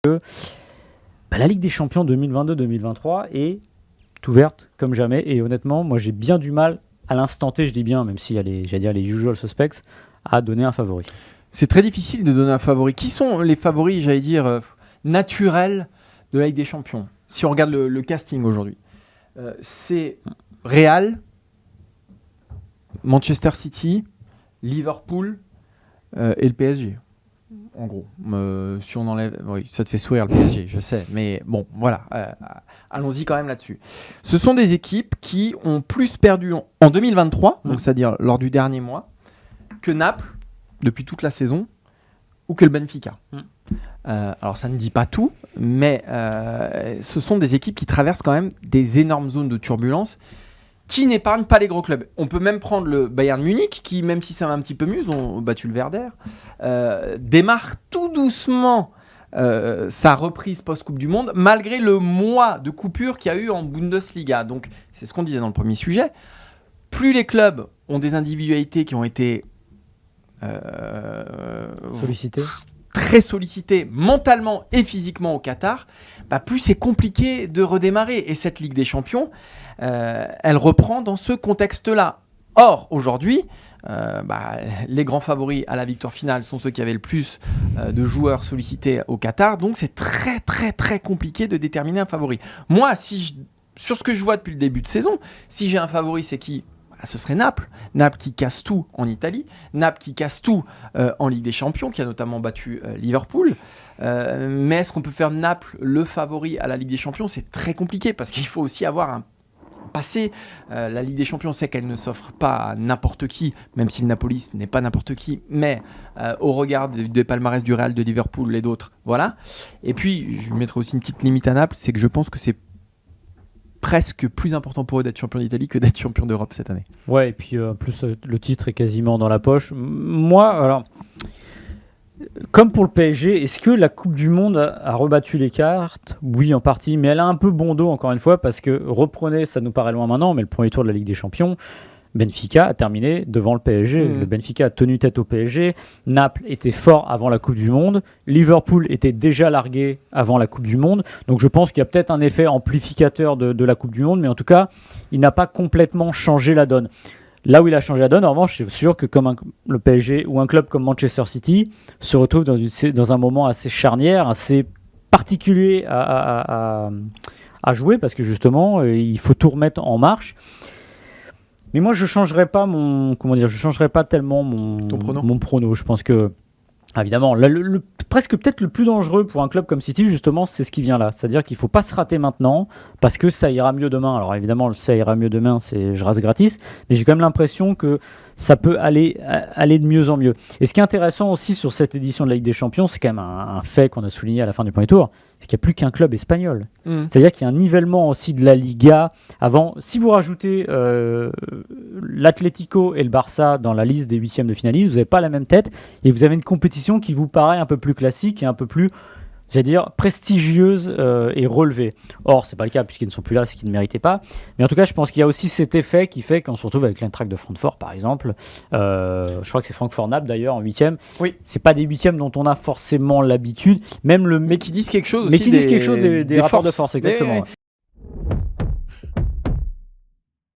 que la Ligue des Champions 2022-2023 est ouverte comme jamais. Et honnêtement, moi j'ai bien du mal, à l'instant T, je dis bien, même s'il y a les usual suspects, à donner un favori. C'est très difficile de donner un favori. Qui sont les favoris, naturels de la Ligue des Champions? Si on regarde le casting aujourd'hui, c'est Real, Manchester City, Liverpool et le PSG. En gros, si on enlève... Oui, ça te fait sourire le PSG, je sais. Mais bon, voilà. Allons-y quand même là-dessus. Ce sont des équipes qui ont plus perdu en 2023, donc c'est-à-dire lors du dernier mois, que Naples, depuis toute la saison, ou que le Benfica. Alors ça ne dit pas tout, mais ce sont des équipes qui traversent quand même des énormes zones de turbulence qui n'épargnent pas les gros clubs. On peut même prendre le Bayern Munich, qui, même si ça va un petit peu mieux, ils ont battu le Werder, démarre tout doucement sa reprise post-Coupe du Monde, malgré le mois de coupure qu'il y a eu en Bundesliga. Donc c'est ce qu'on disait dans le premier sujet. Plus les clubs ont des individualités qui ont été très sollicités mentalement et physiquement au Qatar, plus c'est compliqué de redémarrer. Et cette Ligue des Champions, elle reprend dans ce contexte-là. Or, aujourd'hui, les grands favoris à la victoire finale sont ceux qui avaient le plus de joueurs sollicités au Qatar. Donc, c'est très, très, très compliqué de déterminer un favori. Moi, sur ce que je vois depuis le début de saison, si j'ai un favori, c'est qui ? Ce serait Naples. Naples qui casse tout en Italie. Naples qui casse tout en Ligue des Champions, qui a notamment battu Liverpool. Mais est-ce qu'on peut faire Naples le favori à la Ligue des Champions ? C'est très compliqué parce qu'il faut aussi avoir un passé. La Ligue des Champions, on sait qu'elle ne s'offre pas à n'importe qui, même si le Napoli n'est pas n'importe qui, mais au regard des palmarès du Real, de Liverpool et d'autres. Voilà. Et puis, je mettrai aussi une petite limite à Naples, c'est que je pense que c'est presque plus important pour eux d'être champion d'Italie que d'être champion d'Europe cette année. Ouais, et puis plus le titre est quasiment dans la poche. Moi, alors, comme pour le PSG, est-ce que la Coupe du Monde a rebattu les cartes ? Oui, en partie, mais elle a un peu bon dos, encore une fois, parce que reprenez, ça nous paraît loin maintenant, mais le premier tour de la Ligue des Champions, Benfica a terminé devant le PSG. Le Benfica a tenu tête au PSG. Naples était fort avant la Coupe du Monde. Liverpool était déjà largué avant la Coupe du Monde. Donc je pense qu'il y a peut-être un effet amplificateur de la Coupe du Monde, mais en tout cas, il n'a pas complètement changé la donne. Là où il a changé la donne, en revanche, c'est sûr que comme le PSG ou un club comme Manchester City se retrouve dans un moment assez charnière, assez particulier à jouer, parce que justement, il faut tout remettre en marche. Mais moi, je changerais pas tellement mon prono. Je pense que, évidemment, presque peut-être le plus dangereux pour un club comme City, justement, c'est ce qui vient là. C'est-à-dire qu'il ne faut pas se rater maintenant, parce que ça ira mieux demain. Alors évidemment, ça ira mieux demain, je rase gratis, mais j'ai quand même l'impression que ça peut aller de mieux en mieux. Et ce qui est intéressant aussi sur cette édition de la Ligue des Champions, c'est quand même un fait qu'on a souligné à la fin du premier tour, c'est qu'il n'y a plus qu'un club espagnol. C'est-à-dire qu'il y a un nivellement aussi de la Liga. Avant, si vous rajoutez l'Atlético et le Barça dans la liste des huitièmes de finalistes, vous n'avez pas la même tête et vous avez une compétition qui vous paraît un peu plus classique et un peu plus, prestigieuse et relevée. Or, c'est pas le cas puisqu'ils ne sont plus là, c'est qu'ils ne méritaient pas. Mais en tout cas, je pense qu'il y a aussi cet effet qui fait qu'on se retrouve avec l'Eintracht de Francfort, par exemple. Je crois que c'est Francfort-Naples d'ailleurs en huitième. Oui. C'est pas des huitièmes dont on a forcément l'habitude. Mais qui disent quelque chose aussi. Mais qui disent quelque chose des rapports de force, exactement.